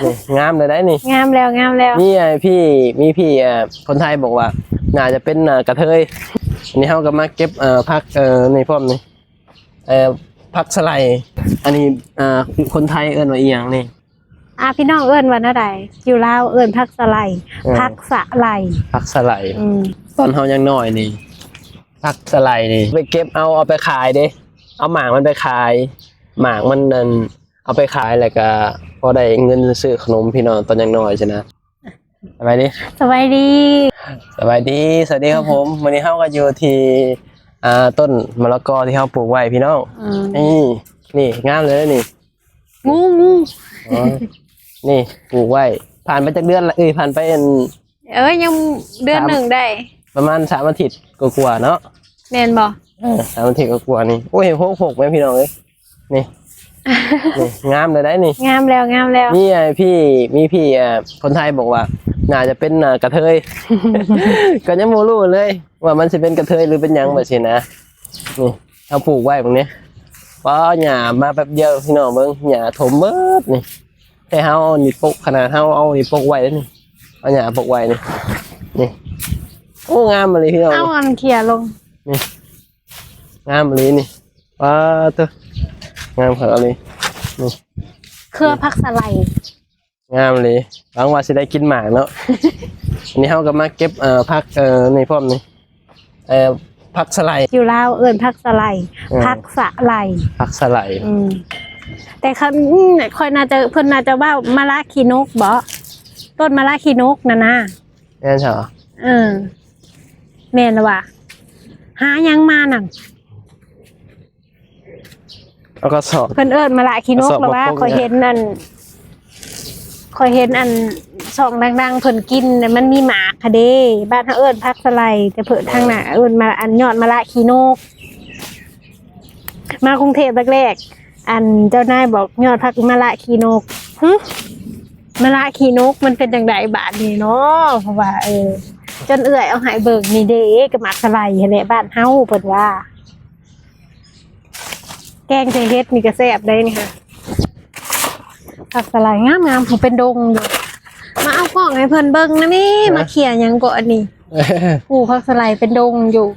นี่งามเลยได้นี่งามแล้วนี่มีพี่คนไทยบอกว่าน่าจะเป็นกระเทยอันนี้เขาก็มาเก็บผักในพร้อมนี่ผักสไลด์อันนี้คนไทยเอิ้นว่าอีหยังนี่พี่น้องเอิ้นว่าอะไรอยู่ลาวเอิ้นผักสไลด์ผักสะไหลผักสไลด์ตอนเฮายังน้อยนี่ผักสไลด์นี่ไปเก็บเอาไปขายเด้เอาหมากมันไปขายหมากมันนั่นเอาไปขายแล้วก็พอได้เงินซื้อขนมพี่น้องตอนยังน้อยใช่นะสบายดีสบายดีสวัสดีครับผมวันนี้เฮาก็อยู่ที่ต้นมะละกอที่เฮาปลูกไว้พี่น้องนี่งามเลยนี่งูนี่ปลูกไว้ผ่านไปจากเดือนละผ่านไปยังเดือนหนึ่งได้ประมาณ3 อาทิตย์กว่าๆเนาะแม่นบ่3 อาทิตย์กว่าๆนี่โอ้ยหกไหมพี่น้องเอ้ยนี่งามเลยได้นี่งามแล้วนี่มีพี่คนไทยบอกว่าน่าจะเป็นกระเทยก็ยังไม่รู้เลยว่ามันจะเป็นกระเทยหรือเป็นยังแบบนี้นะนี่เอาปลูกไว้ตรงนี้พอหญ้ามาแป๊บเดียวพี่น้องเบิ่งหญ้าถมเบิดนี่ให้เฮานี่ปลูกขนาดเฮาเอานี่ปลูกไว้นี่เอาหญ้าปลูกไว้นี่โอ้งามเลยพี่น้องเอาอันเขี่ยลงนี่งามเลยนี่ว้าเถอะงามขนาดนี้นี่เครือผักสไลด์งามเลยหวังว่าจะได้กินหมากเนาะ อันนี้เขาก็มาเก็บผักในพร้อมนี่ผักสไลด์อยู่ลาวเอิ้นผักสไลด์ผักสะไหลผักสไลด์แต่ค่อยเพิ่นน่าจะว่ามะละขี้นกบ่ต้นมะละขี้นกนะแม่นเหรอแม่นละว่ะหายังมานั่งแล้วก็สอบเพิ่นเอิ้นมะละขี้นกแล้วว่าค่อยเห็นอันช่องดังๆเพิ่นกินมันมีหมากค่ะเด้บ้านเฮาเอิ้นผักสไลด์แต่เพิ่นทางหน้าเอิ้นมาอันยอดมะละขี้นกมากรุงเทพแรกๆอันเจ้านายบอกยอดผักมะละขี้นกมะละขี้นกมันเป็นจังไดบาดนี้เนาะเพราะว่าจนเอื้อยเอาให้เบิ่งนี่เด้กับหมากสไลด์แหละบ้านเฮาเพิ่นว่าแกงใส่เฮ็ดนี่ก็แซ่บได้นี่ค่ะผักสไลด์งามๆผมเป็นดงอยู่มาเอาของให้เพิ่นเบิ่งนะนี่มาเขี่ยหยังก็อันนี้ผักสไลด์เป็นดงอยู่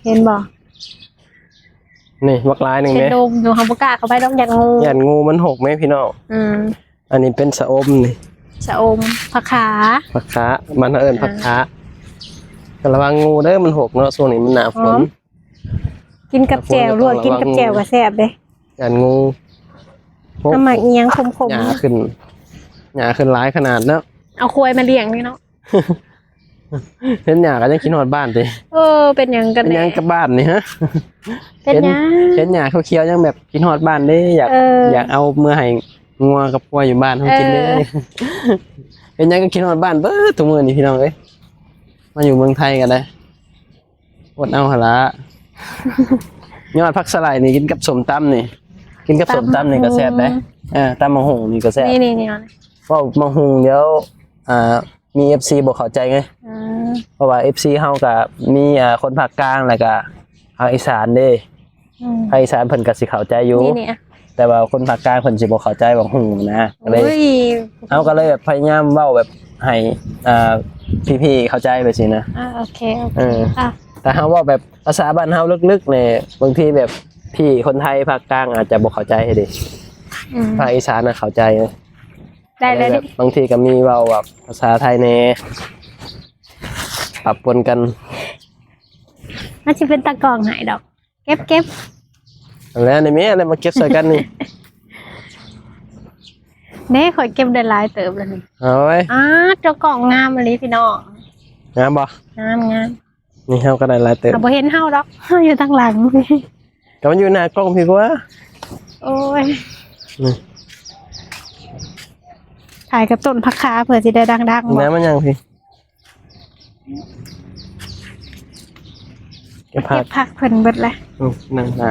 เห็นบ่นี่บักลายหนึ่งเป็นดงอยู่เฮาบ่กล้าเข้าไปดอกยันงูมันหกไหมพี่น้องอันนี้เป็นสะอมนี่สะอมผักขามันเอิ้นผักขาระวังงูเด้อมันหกเนาะช่วงนี้มันหนาฝนกินกับแจ่วลวกกินกับแจ่วก็แซ่บเด้ยันงูน้ำหมักเอียงคมหญ้าขึ้นหลายขนาดแล้วเอาควายมาเลี้ยงนี่เนาะเห็นหญ้าก็ยังกินหอดบ้านดิเป็นยังกันเป็นยังกับบ้านนี่ฮะเป็นยังเห็นหญ้าเขียวยังแบบกินหอดบ้านได้อยากเอาเมื่อให้งัวกับควายอยู่บ้านเขากินได้เป็นยังก็กินหอดบ้านเบ้อตัวมือนี่พี่น้องเอ้ยมาอยู่เมืองไทยกันได้อดเอาหละยอดผักสไลด์นี่กินกับส้มตำนี่กินกับส้มตำนี่ก็แซ่บได้ตำมะฮุงนี่ก็แซ่บนี่เพราะมะฮุงเดี๋ยวมี FC บอกเข้าใจไงเพราะว่า FC เฮากับมีคนภาคกลางแล้วก็ภาคอีสานเด้ภาคอีสานเพิ่นก็สิเข้าใจอยู่แต่ว่าคนภาคกลางเพิ่นสิบ่เข้าใจมะฮุงนะก็เลยเฮาก็เลยแบบพยายามเว้าแบบให้พี่ๆเข้าใจไปสินะโอเคแต่เฮาว่าแบบภาษาบ้านเฮาลึกๆเนี่ยบางทีแบบพี่คนไทยภาคกลางอาจจะบ่เข้าใจให้ดิภาคอีสานน่ะเข้าใจได้เลยบางทีก็มีเว้าแบบภาษาไทยแน่ปรับปนกันน่าจะเป็นตะกร้องหายดอกเก็บแล้วนี่มีอะไรมาเก็บใส่กันนี่เน่ขอเก็บได้หลายเติบแล้วนี่เอาไว้เจ้ากล่องงามอันนี้พี่น้องงามบ่งามนี่เฮาก็ได้หลายเติบบ่เห็นเฮาดอกอยู่ทางหลังก็มันอยู่หน้ากล้องพี่กว่าโอ้ยถ่ายกับต้นผักขาเผื่อสิได้ดังๆน้ำมันยังพี่เก็บผักเพิ่นเบิดเลยนั่งหน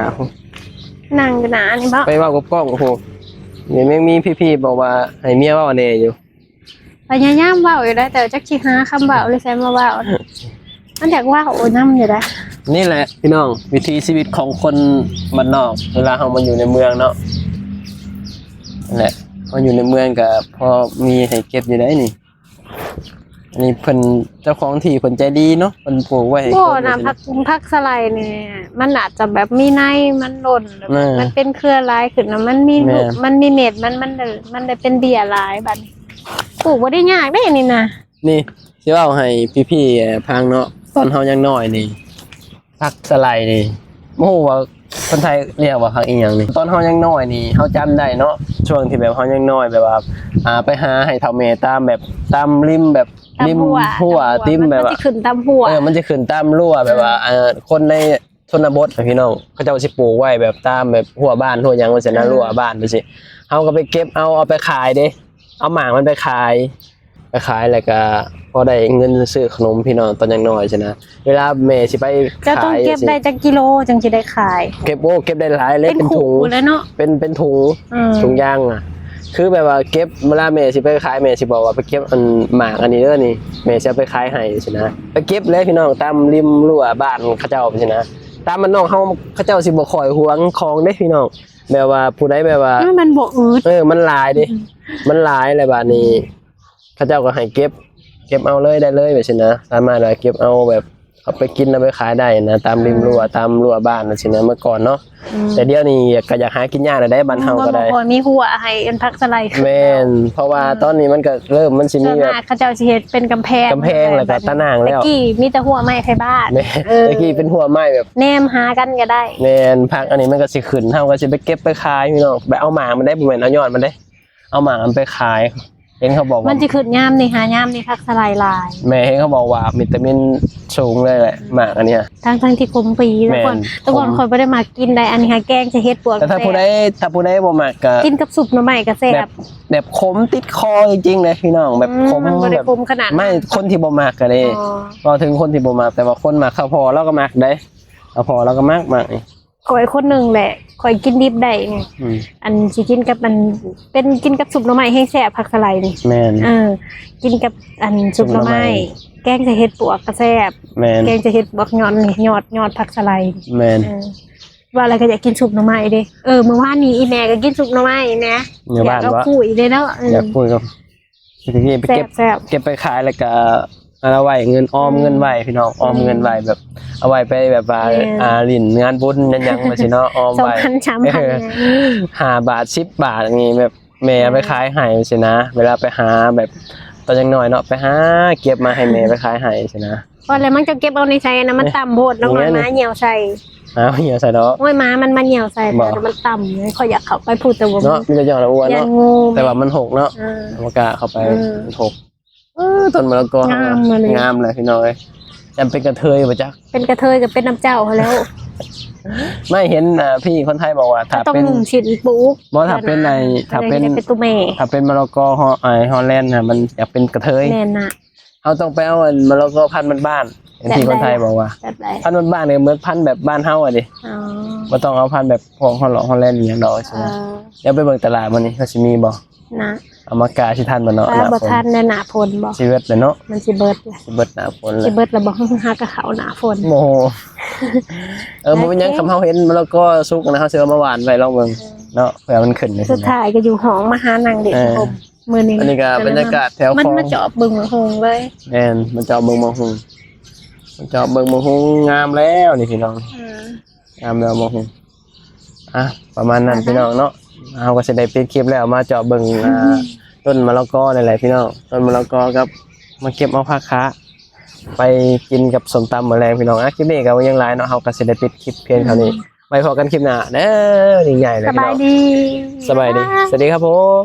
านี่บ่ไปว่ากับกล้องโอ้โหนี่แม่งมีพี่ๆบอกว่าให้เมียเว้าแน่อยู่พยายามเว้าอยู่ได้แต่จักสิหาคำเว้าเลยใส่มาเว้ามันอยากเว้าโอ้นำอยู่ได้นี่แหละพี่น้องวิถีชีวิตของคนบ้านนอกเวลาเรามาอยู่ในเมืองเนาะนั่นแหละ พออยู่ในเมืองก็พอมีให้เก็บอยู่ได้นี่อันนี้เพิ่นเจ้าของที่เพิ่นใจดีเนาะเพิ่นปลูกไว้ให้ บ่ คน นะพักสไลด์เนี่ยมันอาจจะแบบมีในมันหล่นมันเป็นเครือลายขึ้นนะมันมีลูกมันมีเม็ดมันได้เป็นเบี้ยลายบัดนี้ปลูกบ่ได้ยากได้นี่นะ นี่สิเว้าให้พี่ๆพังเนาะตอนเฮายังน้อยนี่ผักสไลด์นี่บ่ฮู้ว่าคนไทยเรียกว่าผักอีหยังนี่ตอนเฮายังน้อยนี่เฮาจำได้เนาะช่วงที่แบบเฮายังน้อยแบบว่าไปหาให้เฒ่าแม่ตามแบบตามริมแบบริมหัวติมแบบว่า มันจะขึ้นตามหัว มันจะขึ้นตามรั้วแบบว่าคนในชนบทพี่น้องเขาเจ้าสิปลูกไว้แบบตามแบบหัวบ้านหัวหยังว่าซั่นนะรั้วบ้านไปสิเฮาก็ไปเก็บเอาไปขายเด้เอาหมากมันไปขายแล้วก็พอได้เงินซื้อขนมพี่น้องตอนยังน้อยใช่นะเวลาแม่สิไป จะต้อง ขาย เก็บได้จักกิโลจังสิได้ขาย เก็บได้หลายเลย เป็น เป็นถุง ขู่แล้วเนาะ เป็นถุง อืม ถุงยางอ่ะคือแบบว่าเก็บเวลาแม่สิไปขายแม่สิบอกว่าไปเก็บอันหมากอันนี้เด้อนี่แม่สิเอาไปขายให้สินะไปเก็บเลยพี่น้องตามริมรั้วบ้านเขาเจ้าสินะตามมันน้องเฮาเขาเจ้าสิบ่ค่อยหวงของเด้พี่น้องแบบว่าผู้ใดแบบว่า มันบ่อืด มันหลายดิมันหลายเลยบาดนี้เขาเจ้าก็ให้เก็บเอาเลยได้เลยแบบสินะสามารถว่าเก็บเอาแบบเอาไปกินเอาไปขายได้นะตามริมรั้วตามรั้วบ้านสินะเมื่อก่อนเนาะแต่เดี๋ยวนี้ก็อยากหากินยากได้บ้านเฮาก็ได้ บ่มีหัวให้อันพักสไลด์ขึ้น แม่นเพราะว่าตอนนี้มันก็เริ่มมันสิ ส่ มี วน แบบ มากเขาเจ้าสิเฮ็ดเป็นกำแพง แล้วก็ตะนางแล้ว ตะกี้มีแต่หัวไม้ไผบ้าน แม่ตะกี้เป็นหัวไม้แบบ แนมหากันก็ได้ แม่นพักอันนี้มันก็สิขึ้นเฮาก็สิไปเก็บไปขายพี่น้องไปเอาหมากมันได้บ่แม่นเอายอดมันได้เอาหมากมันไปขายเห็นเขาบอก มั ว่าน สิขึ้นยามนี่หายามนี่พักสไลด์ลาย แม่เห็นเขาบอกว่าวิตามินสูงเลยแหละหมากอันเนี้ย ทั้งที่คมปี แม่ แต่ก่อนคนบ่ได้มากินได้อันนี้หาแกงจะเฮ็ดปวด แต่ถ้าผู้ใดบ่มักก็ กินกับซุปหน่อไม้ก็แซ่ แบบ บแบบขมติดคอจริงๆเลยพี่น้องแบบขม มันบ่ได้ แบบ คมขนาดนั้น ไม่คนที่บ่มักก็ได้ อ๋อ ก็ถึงคนที่บ่มักแต่ว่าคนมักข้าวพอแล้วก็มักได้ข้าวพอแล้วก็มักนี่ ข่อยคนหนึงแหละข่อยกินดิบได้ไง อืม อันสิกินกับมันเป็นกินกับซุปหน่อไม้ให้แซ่บผักสไลด์นี่ แม่น กินกับอันซุปหน่อไม้แกงจะเฮ็ดปวกก็แซ่บ แม่น แกงจะเฮ็ดบวกยอดนี่ยอดผักสไลด์ แม่น ว่าอะไรก็อยากกินซุปหน่อไม้เด้เมื่อวานนี้อีแม่ก็กินซุปหน่อไม้แม่ อยู่บ้าน อยาก วะ เอาคุยเด้เนาะ อยากพูดกับพี่ไป แซ่ เก็ บบ แซ่บ เก็บไปขายแล้วก็เอาไว้เงินออมเงินไว้พี่น้องออมเงินไว้แบบ เอาไว้ไปแบบว่าลิ้นงานบุญยังว่าสิเนาะออมไว้ 2,000 3,000 5 บาท10 บาทอย่างงี้แบบแม่ไปขายให้สินะเวลาไปหาแบบตอนยังน้อยเนาะไปหาเก็บมาให้แม่ไปขายให้สินะ ว่าแล้วมันจะเก็บเอาในใส่นะมันต่ำโพดแล้วมันม้าเหี่ยวใส่ เหี่ยวใส่ดอก โอ้ยม้ามันมาเหี่ยวใส่ บ่ แต่มันต่ำเลยเขาอยากเข้าไปพูดแต่ว่า เนาะมีแต่หย่อนละอ้วน ยัน เนาะ งู แต่ว่ามันหกเนาะ อ่า อากาศเข้าไป อืม มันหกต้นมะละกอง ามมาเลย งามเลยพี่น้อยจำเป็นกระเทยบ่จ๊ะ เป็นกระเทยกับเป็นน้ำเจ้าเขาแล้ว ไม่เห็นพี่คนไทยบอกว่าถ้า ต้อง เป็น หนุ่มชิ้นปลูก บ่ถ้าเป็นในถ้าเป็น จะเป็นตัวแม่ ถ้าเป็นมะละกอฮอลแลนด์น่ะมันอยากเป็นกระเทย แม่น่ะ เขาต้องไปเอาอันมะละกอพันธุ์บ้านๆอย่างที่คนไทยบอกว่า แบบไร พันธุ์บ้านๆเนี่ยเหมือนพันธุ์แบบบ้านเฮาอ่ะดิ อ๋อ บ่ต้องเอาพันธุ์แบบพวกฮอลแลนด์อหย่างดอกใช่ไหมเดี๋ยวไปเบิ่งตลาดมื้อนี้เขาสิมีบ่ นะ เอามากาสิทันบ่เนาะ ถ้า หน้า บ่ ฝน ทันในหน้าฝนบ่ สิเบิดเลยเนาะ มันสิเบิดเลย สิเบิดหน้าฝนเล สิ ย เบิดแล้วบ่หากระเขาหน้าฝน โมโหบ่เป็นหยังคำเฮาเห็นมะละกอสุกนะเฮาสิเอามาหวานไว้ลองเบิ่งเนาะเผื่อมันขึ้นได้ สุดท้ายก็อยู่ห้องมาหานางเด็กผมมื้อนี้ อันนี้ก็บรรยากาศแถว มัน คลอง มาเจาะบึงหงเลย แม่นมันจะเอาเบิ่งมาหุงมันจะเอาเบิ่งมาหุงงามแล้วนี่พี่น้องงามแล้วมาหุงประมาณนั้นพี่น้องเนาะเฮาก็สิได้ปิดคลิปแล้วมาเจาะเบิ่งต้นมะละกอนี่แหละพี่น้องต้นมะละกอกับมาเก็บเอาผักคะไปกินกับส้มตำมื้อแลงพี่น้องคลิปนี้ก็ยังหลายเนาะเฮาก็สิได้ปิดคลิปเพียงเท่านี้ไว้พบกันคลิปหน้าเด้อนี่ใหญ่เลย ส พี่ บา น้ ย อง ดี สบายดีสวัสดีครับผม